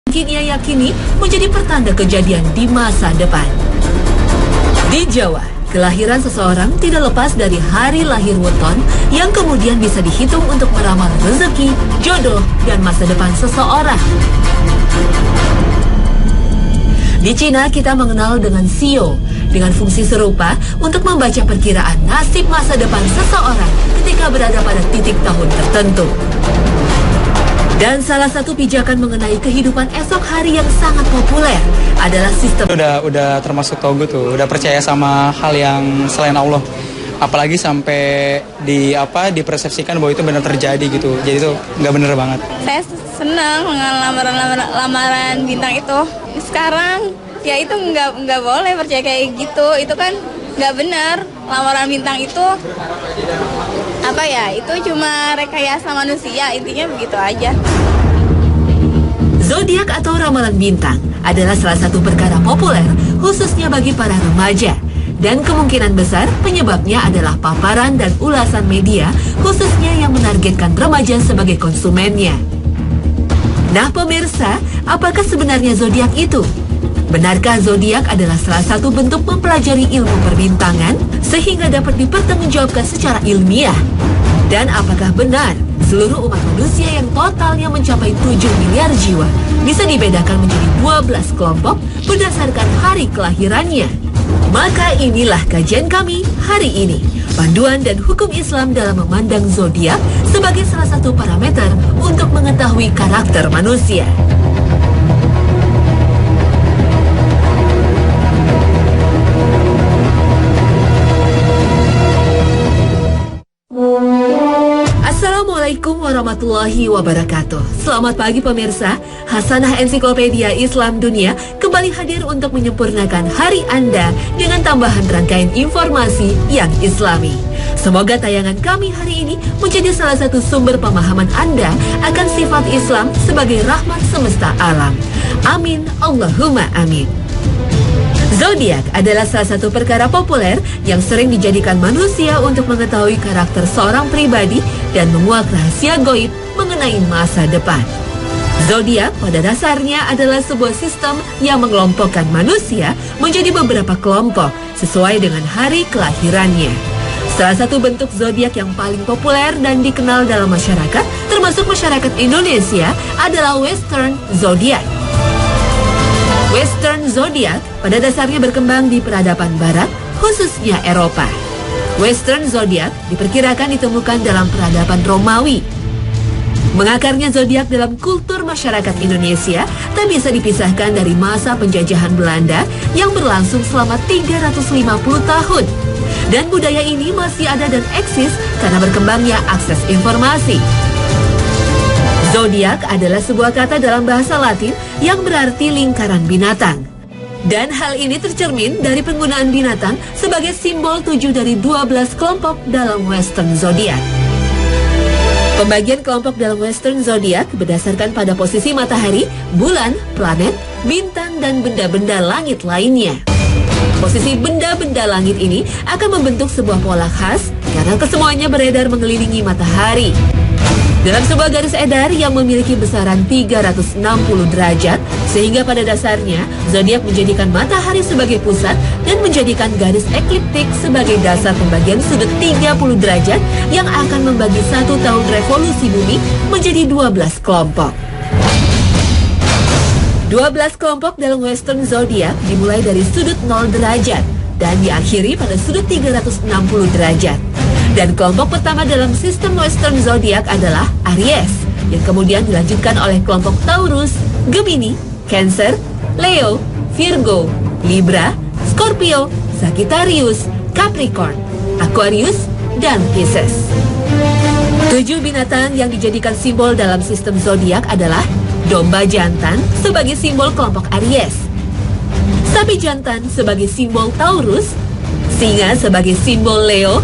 ia yakini menjadi pertanda kejadian di masa depan. Di Jawa, kelahiran seseorang tidak lepas dari hari lahir weton yang kemudian bisa dihitung untuk meramal rezeki, jodoh, dan masa depan seseorang. Di Cina, kita mengenal dengan Sio, dengan fungsi serupa untuk membaca perkiraan nasib masa depan seseorang ketika berada pada titik tahun tertentu. Dan salah satu pijakan mengenai kehidupan esok hari yang sangat populer adalah sistem. Udah termasuk togut tuh, udah percaya sama hal yang selain Allah. Apalagi sampai dipersepsikan bahwa itu benar terjadi gitu. Jadi itu nggak bener banget. Saya senang dengan lamaran bintang itu. Sekarang ya itu nggak boleh percaya kayak gitu. Itu kan nggak benar. Lamaran bintang itu itu cuma rekayasa manusia, intinya begitu aja. Zodiak atau ramalan bintang adalah salah satu perkara populer khususnya bagi para remaja. Dan kemungkinan besar penyebabnya adalah paparan dan ulasan media khususnya yang menargetkan remaja sebagai konsumennya. Nah pemirsa, apakah sebenarnya zodiak itu? Benarkah zodiak adalah salah satu bentuk mempelajari ilmu perbintangan sehingga dapat dipertanggungjawabkan secara ilmiah? Dan apakah benar seluruh umat manusia yang totalnya mencapai 7 miliar jiwa bisa dibedakan menjadi 12 kelompok berdasarkan hari kelahirannya? Maka inilah kajian kami hari ini, panduan dan hukum Islam dalam memandang zodiak sebagai salah satu parameter untuk mengetahui karakter manusia. Assalamualaikum warahmatullahi wabarakatuh. Selamat pagi pemirsa. Hasanah Ensiklopedia Islam Dunia kembali hadir untuk menyempurnakan hari Anda dengan tambahan rangkaian informasi yang islami. Semoga tayangan kami hari ini menjadi salah satu sumber pemahaman Anda akan sifat Islam sebagai rahmat semesta alam. Amin, Allahumma amin. Zodiak adalah salah satu perkara populer yang sering dijadikan manusia untuk mengetahui karakter seorang pribadi dan menguak rahasia goib mengenai masa depan. Zodiak pada dasarnya adalah sebuah sistem yang mengelompokkan manusia menjadi beberapa kelompok sesuai dengan hari kelahirannya. Salah satu bentuk zodiak yang paling populer dan dikenal dalam masyarakat, termasuk masyarakat Indonesia, adalah Western Zodiac. Western Zodiac pada dasarnya berkembang di peradaban barat, khususnya Eropa. Western Zodiac diperkirakan ditemukan dalam peradaban Romawi. Mengakarnya zodiak dalam kultur masyarakat Indonesia tak bisa dipisahkan dari masa penjajahan Belanda yang berlangsung selama 350 tahun. Dan budaya ini masih ada dan eksis karena berkembangnya akses informasi. Zodiak adalah sebuah kata dalam bahasa Latin yang berarti lingkaran binatang. Dan hal ini tercermin dari penggunaan binatang sebagai simbol 7 dari 12 kelompok dalam Western Zodiac. Pembagian kelompok dalam Western Zodiac berdasarkan pada posisi matahari, bulan, planet, bintang, dan benda-benda langit lainnya. Posisi benda-benda langit ini akan membentuk sebuah pola khas karena kesemuanya beredar mengelilingi matahari. Dalam sebuah garis edar yang memiliki besaran 360 derajat, sehingga pada dasarnya zodiak menjadikan matahari sebagai pusat dan menjadikan garis ekliptik sebagai dasar pembagian sudut 30 derajat yang akan membagi satu tahun revolusi bumi menjadi 12 kelompok. 12 kelompok dalam Western Zodiac dimulai dari sudut 0 derajat dan diakhiri pada sudut 360 derajat. Dan kelompok pertama dalam sistem Western Zodiac adalah Aries, yang kemudian dilanjutkan oleh kelompok Taurus, Gemini, Cancer, Leo, Virgo, Libra, Scorpio, Sagittarius, Capricorn, Aquarius, dan Pisces. 7 binatang yang dijadikan simbol dalam sistem zodiak adalah domba jantan sebagai simbol kelompok Aries, sapi jantan sebagai simbol Taurus, singa sebagai simbol Leo,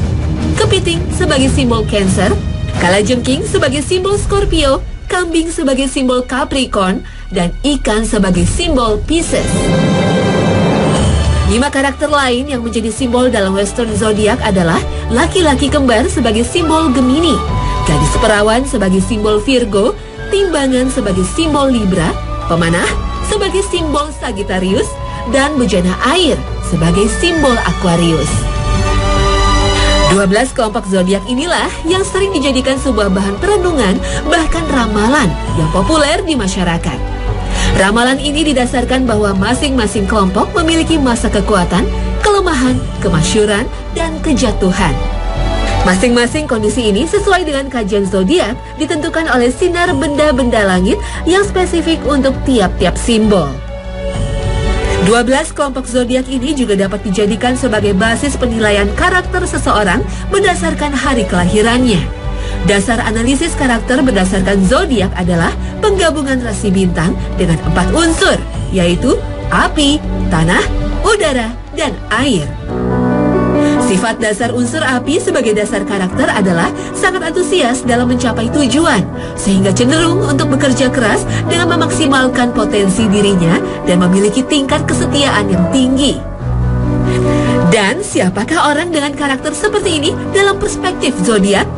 kepiting sebagai simbol Cancer, kalajengking sebagai simbol Scorpio, kambing sebagai simbol Capricorn, dan ikan sebagai simbol Pisces. 5 karakter lain yang menjadi simbol dalam Western Zodiac adalah laki-laki kembar sebagai simbol Gemini, gadis perawan sebagai simbol Virgo, timbangan sebagai simbol Libra, pemanah sebagai simbol Sagittarius, dan bejana air sebagai simbol Aquarius. 12 kelompok zodiak inilah yang sering dijadikan sebuah bahan perenungan, bahkan ramalan yang populer di masyarakat. Ramalan ini didasarkan bahwa masing-masing kelompok memiliki masa kekuatan, kelemahan, kemasyuran, dan kejatuhan. Masing-masing kondisi ini sesuai dengan kajian zodiak ditentukan oleh sinar benda-benda langit yang spesifik untuk tiap-tiap simbol. 12 kelompok zodiak ini juga dapat dijadikan sebagai basis penilaian karakter seseorang berdasarkan hari kelahirannya. Dasar analisis karakter berdasarkan zodiak adalah penggabungan rasi bintang dengan 4 unsur, yaitu api, tanah, udara, dan air. Sifat dasar unsur api sebagai dasar karakter adalah sangat antusias dalam mencapai tujuan, sehingga cenderung untuk bekerja keras dengan memaksimalkan potensi dirinya dan memiliki tingkat kesetiaan yang tinggi. Dan siapakah orang dengan karakter seperti ini dalam perspektif zodiak?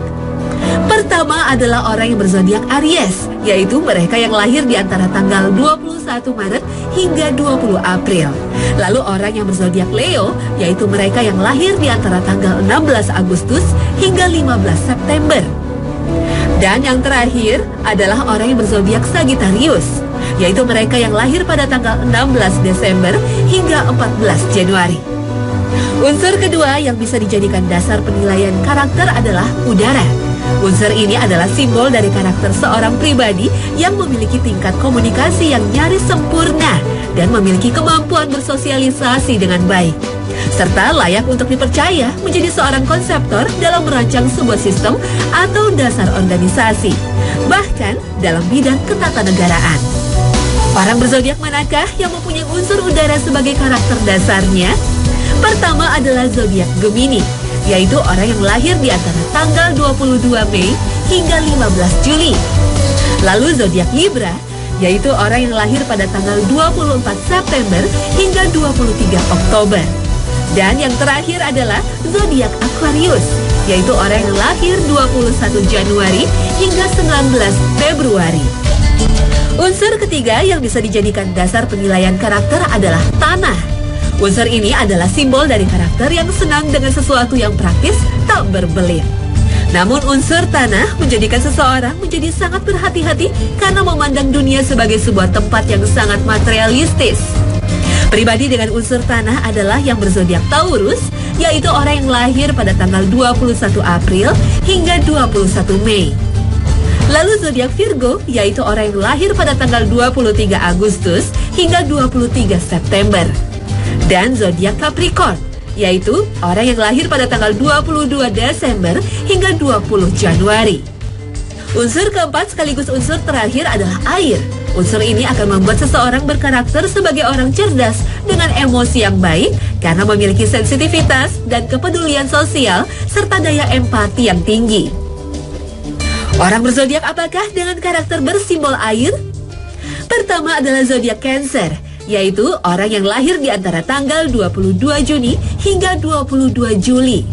Pertama adalah orang yang berzodiak Aries, yaitu mereka yang lahir di antara tanggal 21 Maret hingga 20 April. Lalu orang yang berzodiak Leo, yaitu mereka yang lahir di antara tanggal 16 Agustus hingga 15 September. Dan yang terakhir adalah orang yang berzodiak Sagittarius, yaitu mereka yang lahir pada tanggal 16 Desember hingga 14 Januari. Unsur kedua yang bisa dijadikan dasar penilaian karakter adalah udara. Unsur ini adalah simbol dari karakter seorang pribadi yang memiliki tingkat komunikasi yang nyaris sempurna dan memiliki kemampuan bersosialisasi dengan baik, serta layak untuk dipercaya menjadi seorang konseptor dalam merancang sebuah sistem atau dasar organisasi, bahkan dalam bidang ketatanegaraan. Orang berzodiak manakah yang mempunyai unsur udara sebagai karakter dasarnya? Pertama adalah zodiak Gemini, yaitu orang yang lahir di antara tanggal 22 Mei hingga 15 Juli. Lalu zodiak Libra, yaitu orang yang lahir pada tanggal 24 September hingga 23 Oktober. Dan yang terakhir adalah zodiak Aquarius, yaitu orang yang lahir 21 Januari hingga 19 Februari. Unsur ketiga yang bisa dijadikan dasar penilaian karakter adalah tanah. Unsur ini adalah simbol dari karakter yang senang dengan sesuatu yang praktis, tak berbelit. Namun unsur tanah menjadikan seseorang menjadi sangat berhati-hati karena memandang dunia sebagai sebuah tempat yang sangat materialistis. Pribadi dengan unsur tanah adalah yang berzodiak Taurus, yaitu orang yang lahir pada tanggal 21 April hingga 21 Mei. Lalu zodiak Virgo, yaitu orang yang lahir pada tanggal 23 Agustus hingga 23 September. Dan zodiak Capricorn, yaitu orang yang lahir pada tanggal 22 Desember hingga 20 Januari. Unsur keempat sekaligus unsur terakhir adalah air. Unsur ini akan membuat seseorang berkarakter sebagai orang cerdas dengan emosi yang baik karena memiliki sensitivitas dan kepedulian sosial serta daya empati yang tinggi. Orang berzodiak apakah dengan karakter bersimbol air? Pertama adalah zodiak Cancer, yaitu orang yang lahir di antara tanggal 22 Juni hingga 22 Juli.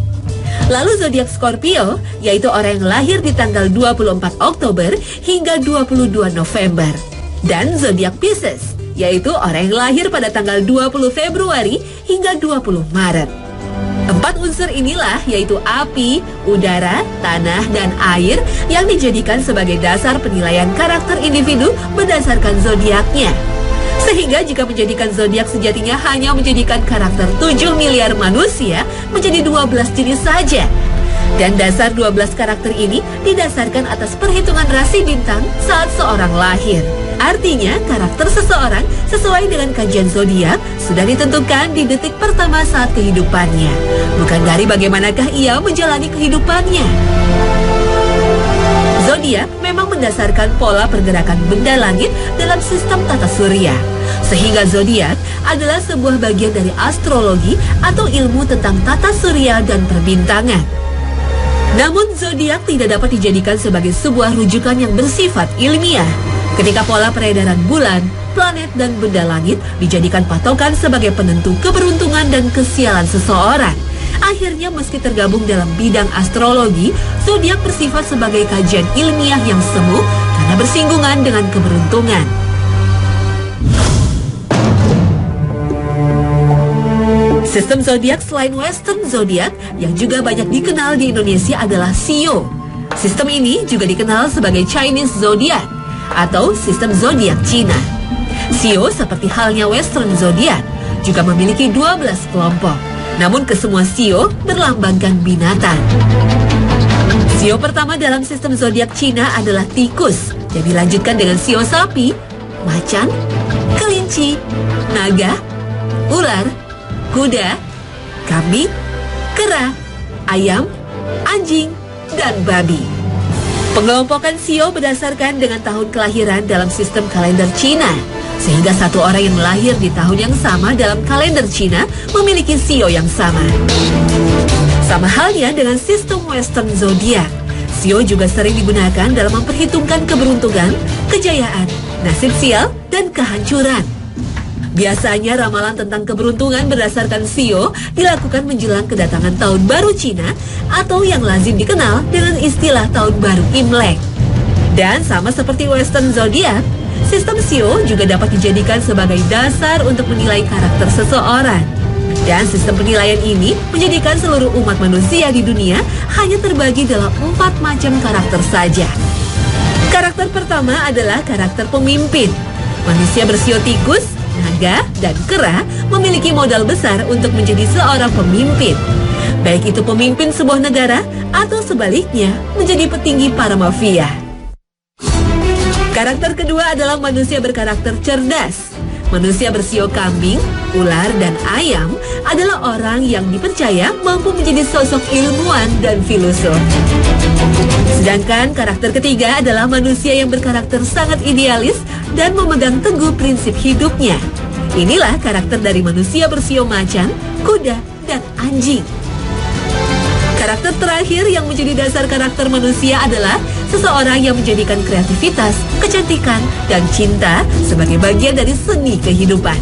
Lalu zodiak Scorpio, yaitu orang yang lahir di tanggal 24 Oktober hingga 22 November. Dan zodiak Pisces, yaitu orang yang lahir pada tanggal 20 Februari hingga 20 Maret. 4 unsur inilah, yaitu api, udara, tanah, dan air yang dijadikan sebagai dasar penilaian karakter individu berdasarkan zodiaknya. Sehingga jika menjadikan zodiak sejatinya hanya menjadikan karakter 7 miliar manusia menjadi 12 jenis saja. Dan dasar 12 karakter ini didasarkan atas perhitungan rasi bintang saat seorang lahir. Artinya karakter seseorang sesuai dengan kajian zodiak sudah ditentukan di detik pertama saat kehidupannya, bukan dari bagaimanakah ia menjalani kehidupannya. Zodiak memang mendasarkan pola pergerakan benda langit dalam sistem tata surya. Sehingga zodiak adalah sebuah bagian dari astrologi atau ilmu tentang tata surya dan perbintangan. Namun zodiak tidak dapat dijadikan sebagai sebuah rujukan yang bersifat ilmiah. Ketika pola peredaran bulan, planet, dan benda langit dijadikan patokan sebagai penentu keberuntungan dan kesialan seseorang. Akhirnya meski tergabung dalam bidang astrologi, zodiak bersifat sebagai kajian ilmiah yang semu karena bersinggungan dengan keberuntungan. Sistem zodiak selain Western zodiak yang juga banyak dikenal di Indonesia adalah Sio. Sistem ini juga dikenal sebagai Chinese zodiak atau sistem zodiak Cina. Sio seperti halnya Western zodiak juga memiliki 12 kelompok. Namun kesemua Sio berlambangkan binatang. Sio pertama dalam sistem zodiak Cina adalah tikus, yang dilanjutkan dengan Sio sapi, macan, kelinci, naga, ular, kuda, kambing, kera, ayam, anjing, dan babi. Pengelompokan Sio berdasarkan dengan tahun kelahiran dalam sistem kalender Cina, sehingga satu orang yang lahir di tahun yang sama dalam kalender Cina memiliki Sio yang sama. Sama halnya dengan sistem Western zodiak, Sio juga sering digunakan dalam memperhitungkan keberuntungan, kejayaan, nasib sial, dan kehancuran. Biasanya ramalan tentang keberuntungan berdasarkan Sio dilakukan menjelang kedatangan tahun baru Cina atau yang lazim dikenal dengan istilah tahun baru Imlek. Dan sama seperti Western zodiak, sistem Sio juga dapat dijadikan sebagai dasar untuk menilai karakter seseorang. Dan sistem penilaian ini menjadikan seluruh umat manusia di dunia hanya terbagi dalam 4 macam karakter saja. Karakter pertama adalah karakter pemimpin. Manusia bersio tikus, naga, dan kera memiliki modal besar untuk menjadi seorang pemimpin. Baik itu pemimpin sebuah negara atau sebaliknya menjadi petinggi para mafia. Karakter kedua adalah manusia berkarakter cerdas. Manusia bersio kambing, ular, dan ayam adalah orang yang dipercaya mampu menjadi sosok ilmuwan dan filosof. Sedangkan karakter ketiga adalah manusia yang berkarakter sangat idealis dan memegang teguh prinsip hidupnya. Inilah karakter dari manusia bersio macan, kuda, dan anjing. Karakter terakhir yang menjadi dasar karakter manusia adalah seseorang yang menjadikan kreativitas, kecantikan, dan cinta sebagai bagian dari seni kehidupan.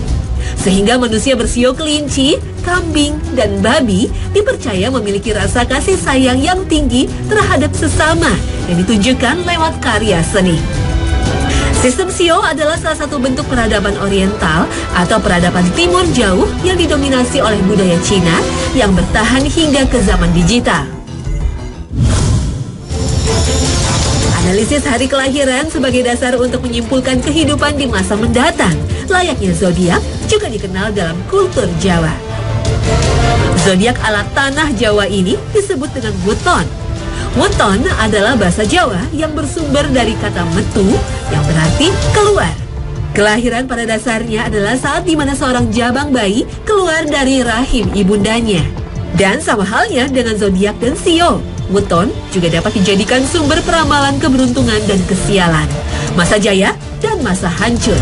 Sehingga manusia bersio kelinci, kambing, dan babi dipercaya memiliki rasa kasih sayang yang tinggi terhadap sesama yang ditunjukkan lewat karya seni. Sistem Sio adalah salah satu bentuk peradaban oriental atau peradaban timur jauh yang didominasi oleh budaya Cina yang bertahan hingga ke zaman digital. Analisis hari kelahiran sebagai dasar untuk menyimpulkan kehidupan di masa mendatang, layaknya zodiak, juga dikenal dalam kultur Jawa. Zodiak ala tanah Jawa ini disebut dengan weton. Weton adalah bahasa Jawa yang bersumber dari kata metu yang berarti keluar. Kelahiran pada dasarnya adalah saat di mana seorang jabang bayi keluar dari rahim ibundanya. Dan sama halnya dengan zodiak dan Sio, weton juga dapat dijadikan sumber peramalan keberuntungan dan kesialan, masa jaya dan masa hancur.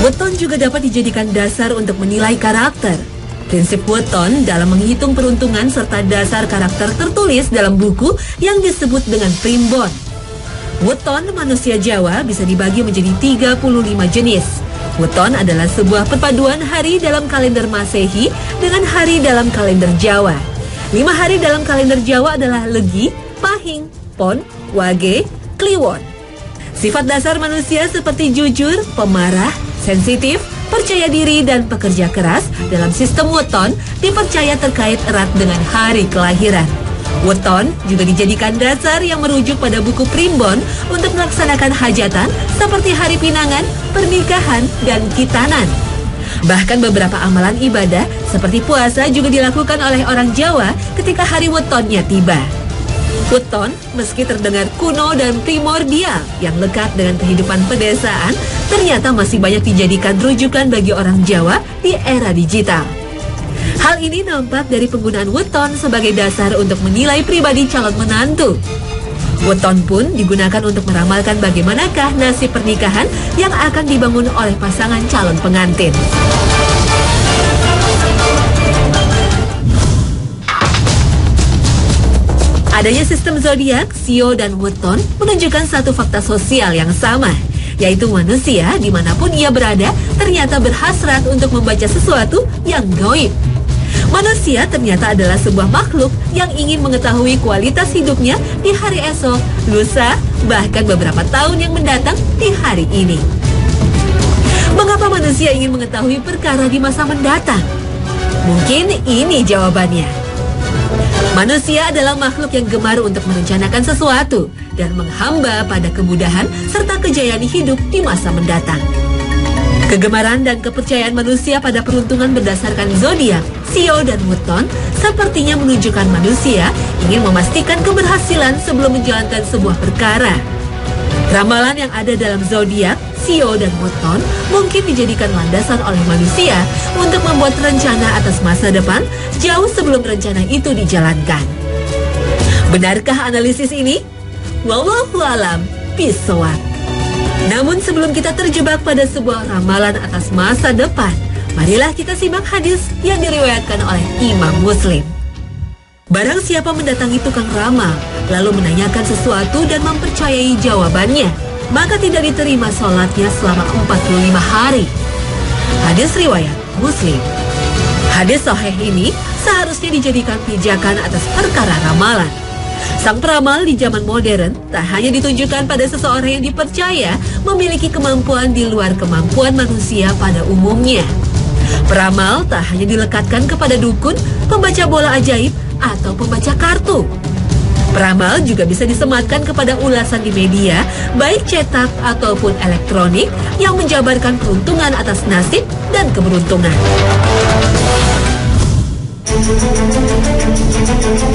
Weton juga dapat dijadikan dasar untuk menilai karakter. Prinsip weton dalam menghitung peruntungan serta dasar karakter tertulis dalam buku yang disebut dengan primbon. Weton manusia Jawa bisa dibagi menjadi 35 jenis. Weton adalah sebuah perpaduan hari dalam kalender Masehi dengan hari dalam kalender Jawa. 5 hari dalam kalender Jawa adalah Legi, Pahing, Pon, Wage, Kliwon. Sifat dasar manusia seperti jujur, pemarah, sensitif, percaya diri, dan pekerja keras dalam sistem weton dipercaya terkait erat dengan hari kelahiran. Weton juga dijadikan dasar yang merujuk pada buku primbon untuk melaksanakan hajatan seperti hari pinangan, pernikahan, dan kitanan. Bahkan beberapa amalan ibadah seperti puasa juga dilakukan oleh orang Jawa ketika hari wetonnya tiba. Weton, meski terdengar kuno dan primordial yang lekat dengan kehidupan pedesaan, ternyata masih banyak dijadikan rujukan bagi orang Jawa di era digital. Hal ini nampak dari penggunaan weton sebagai dasar untuk menilai pribadi calon menantu. Weton pun digunakan untuk meramalkan bagaimanakah nasib pernikahan yang akan dibangun oleh pasangan calon pengantin. Adanya sistem zodiak, Sio, dan weton menunjukkan satu fakta sosial yang sama, yaitu manusia dimanapun ia berada ternyata berhasrat untuk membaca sesuatu yang gaib. Manusia ternyata adalah sebuah makhluk yang ingin mengetahui kualitas hidupnya di hari esok, lusa, bahkan beberapa tahun yang mendatang di hari ini. Mengapa manusia ingin mengetahui perkara di masa mendatang? Mungkin ini jawabannya. Manusia adalah makhluk yang gemar untuk merencanakan sesuatu dan menghamba pada kemudahan serta kejayaan hidup di masa mendatang. Kegemaran dan kepercayaan manusia pada peruntungan berdasarkan zodiak, Sio dan Wuton sepertinya menunjukkan manusia ingin memastikan keberhasilan sebelum menjalankan sebuah perkara. Ramalan yang ada dalam zodiak, Sio dan Wuton mungkin dijadikan landasan oleh manusia untuk membuat rencana atas masa depan jauh sebelum rencana itu dijalankan. Benarkah analisis ini? Wallahu alam bishawab. Namun sebelum kita terjebak pada sebuah ramalan atas masa depan, marilah kita simak hadis yang diriwayatkan oleh Imam Muslim. Barang siapa mendatangi tukang ramal, lalu menanyakan sesuatu dan mempercayai jawabannya, maka tidak diterima sholatnya selama 45 hari. Hadis riwayat Muslim. Hadis sahih ini seharusnya dijadikan pijakan atas perkara ramalan. Sang peramal di zaman modern tak hanya ditunjukkan pada seseorang yang dipercaya memiliki kemampuan di luar kemampuan manusia pada umumnya. Peramal tak hanya dilekatkan kepada dukun, pembaca bola ajaib, atau pembaca kartu. Peramal juga bisa disematkan kepada ulasan di media, baik cetak ataupun elektronik, yang menjabarkan peruntungan atas nasib dan keberuntungan.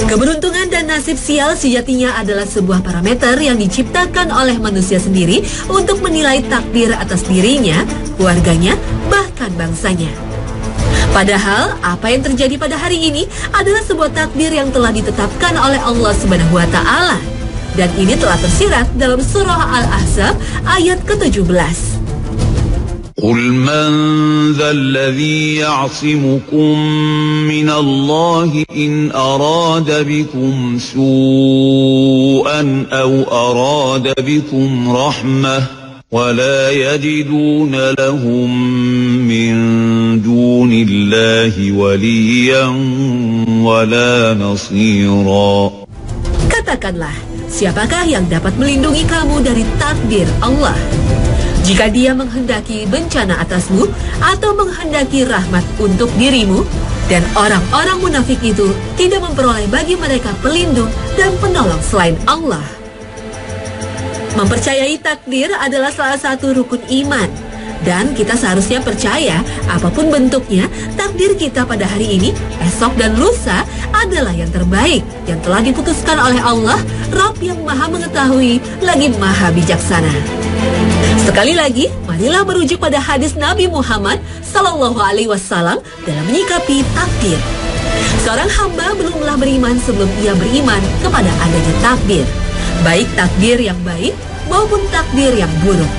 Keberuntungan dan nasib sial sejatinya adalah sebuah parameter yang diciptakan oleh manusia sendiri untuk menilai takdir atas dirinya, keluarganya, bahkan bangsanya. Padahal apa yang terjadi pada hari ini adalah sebuah takdir yang telah ditetapkan oleh Allah Subhanahu wa Ta'ala. Dan ini telah tersirat dalam surah Al-Ahzab ayat ke-17. قل من ذا الذي يعصمكم من الله إن أراد بكم سوءا أو أراد بكم رحمة ولا يجدون لهم من دون الله وليا ولا نصيرا. Katakanlah, siapakah yang dapat melindungi kamu dari takdir Allah? Jika dia menghendaki bencana atasmu atau menghendaki rahmat untuk dirimu, dan orang-orang munafik itu tidak memperoleh bagi mereka pelindung dan penolong selain Allah. Mempercayai takdir adalah salah satu rukun iman. Dan kita seharusnya percaya apapun bentuknya, takdir kita pada hari ini, esok dan lusa adalah yang terbaik yang telah diputuskan oleh Allah, Rabb yang maha mengetahui lagi maha bijaksana. Sekali lagi, marilah merujuk pada hadis Nabi Muhammad SAW dalam menyikapi takdir. Seorang hamba belumlah beriman sebelum ia beriman kepada adanya takdir, baik takdir yang baik maupun takdir yang buruk.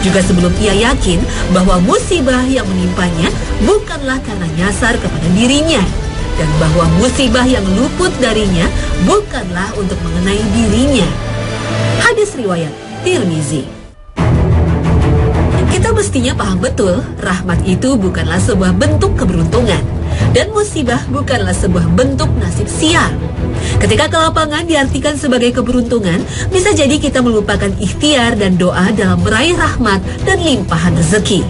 Juga sebelum ia yakin bahwa musibah yang menimpanya bukanlah karena nyasar kepada dirinya, dan bahwa musibah yang luput darinya bukanlah untuk mengenai dirinya. Hadis riwayat Tirmizi. Kita mestinya paham betul, rahmat itu bukanlah sebuah bentuk keberuntungan, dan musibah bukanlah sebuah bentuk nasib sial. Ketika kelapangan diartikan sebagai keberuntungan, bisa jadi kita melupakan ikhtiar dan doa dalam meraih rahmat dan limpahan rezeki.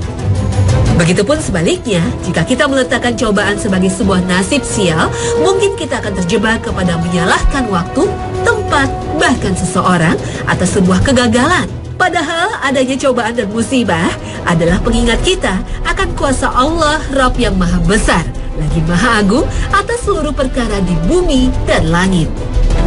Begitupun sebaliknya, jika kita meletakkan cobaan sebagai sebuah nasib sial, mungkin kita akan terjebak kepada menyalahkan waktu, tempat, bahkan seseorang atas sebuah kegagalan. Padahal adanya cobaan dan musibah adalah pengingat kita akan kuasa Allah Rabb yang maha besar, lagi maha agung atas seluruh perkara di bumi dan langit.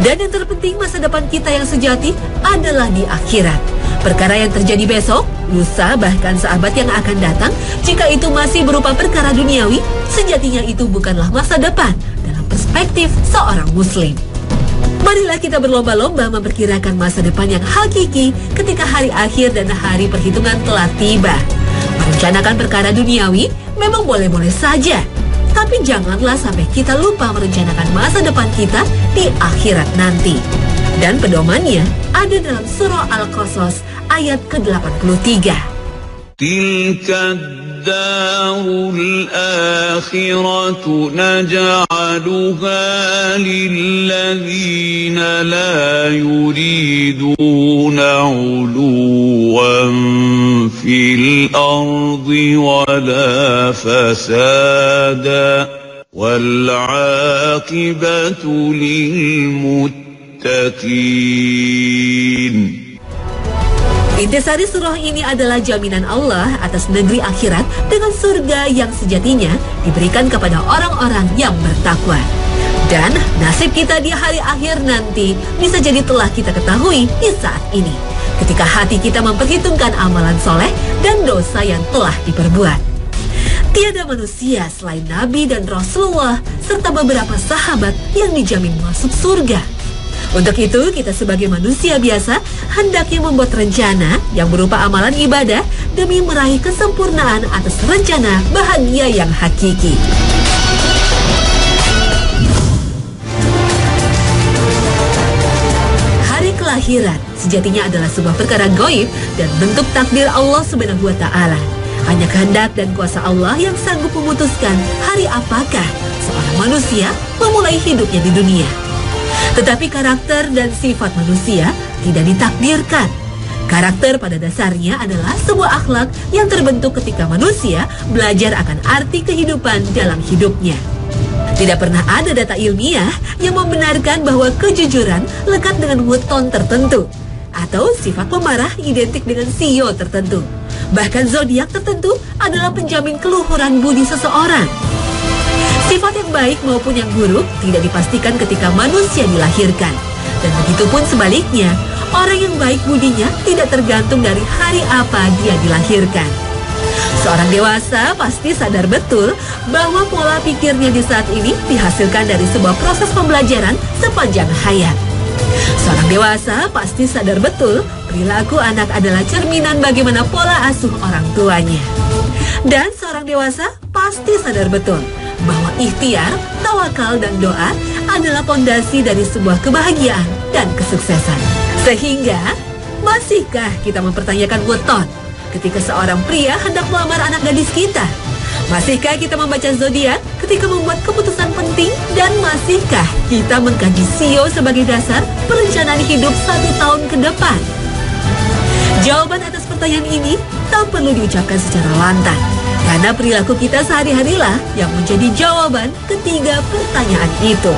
Dan yang terpenting, masa depan kita yang sejati adalah di akhirat. Perkara yang terjadi besok, lusa, bahkan sahabat yang akan datang, jika itu masih berupa perkara duniawi, sejatinya itu bukanlah masa depan dalam perspektif seorang muslim. Marilah kita berlomba-lomba memperkirakan masa depan yang hakiki ketika hari akhir dan hari perhitungan telah tiba. Merencanakan perkara duniawi memang boleh-boleh saja, tapi janganlah sampai kita lupa merencanakan masa depan kita di akhirat nanti. Dan pedomannya ada dalam surah Al-Qasas ayat ke-83. تلك الدار الآخرة نجعلها للذين لا يريدون علوا في الأرض ولا فسادا والعاقبة للمتقين. Intisari surah ini adalah jaminan Allah atas negeri akhirat dengan surga yang sejatinya diberikan kepada orang-orang yang bertakwa. Dan nasib kita di hari akhir nanti bisa jadi telah kita ketahui di saat ini, ketika hati kita memperhitungkan amalan soleh dan dosa yang telah diperbuat. Tiada manusia selain Nabi dan Rasulullah serta beberapa sahabat yang dijamin masuk surga. Untuk itu, kita sebagai manusia biasa hendaknya membuat rencana yang berupa amalan ibadah demi meraih kesempurnaan atas rencana bahagia yang hakiki. Hari kelahiran sejatinya adalah sebuah perkara gaib dan bentuk takdir Allah Subhanahu wa Ta'ala. Hanya kehendak dan kuasa Allah yang sanggup memutuskan hari apakah seorang manusia memulai hidupnya di dunia. Tetapi karakter dan sifat manusia tidak ditakdirkan. Karakter pada dasarnya adalah sebuah akhlak yang terbentuk ketika manusia belajar akan arti kehidupan dalam hidupnya. Tidak pernah ada data ilmiah yang membenarkan bahwa kejujuran lekat dengan weton tertentu, atau sifat pemarah identik dengan sio tertentu. Bahkan zodiak tertentu adalah penjamin keluhuran budi seseorang. Sifat yang baik maupun yang buruk tidak dipastikan ketika manusia dilahirkan. Dan begitupun sebaliknya, orang yang baik budinya tidak tergantung dari hari apa dia dilahirkan. Seorang dewasa pasti sadar betul bahwa pola pikirnya di saat ini dihasilkan dari sebuah proses pembelajaran sepanjang hayat. Seorang dewasa pasti sadar betul perilaku anak adalah cerminan bagaimana pola asuh orang tuanya. Dan seorang dewasa pasti sadar betul bahwa ikhtiar, tawakal, dan doa adalah pondasi dari sebuah kebahagiaan dan kesuksesan. Sehingga, masihkah kita mempertanyakan weton ketika seorang pria hendak melamar anak gadis kita? Masihkah kita membaca zodiak ketika membuat keputusan penting? Dan masihkah kita mengkaji sio sebagai dasar perencanaan hidup 1 tahun ke depan? Jawaban atas pertanyaan ini tak perlu diucapkan secara lantang, karena perilaku kita sehari-harilah yang menjadi jawaban ketiga pertanyaan itu.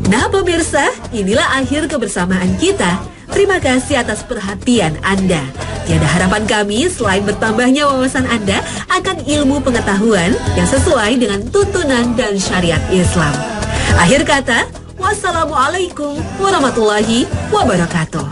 Nah pemirsa, inilah akhir kebersamaan kita. Terima kasih atas perhatian Anda. Tiada harapan kami selain bertambahnya wawasan Anda akan ilmu pengetahuan yang sesuai dengan tuntunan dan syariat Islam. Akhir kata, wassalamualaikum warahmatullahi wabarakatuh.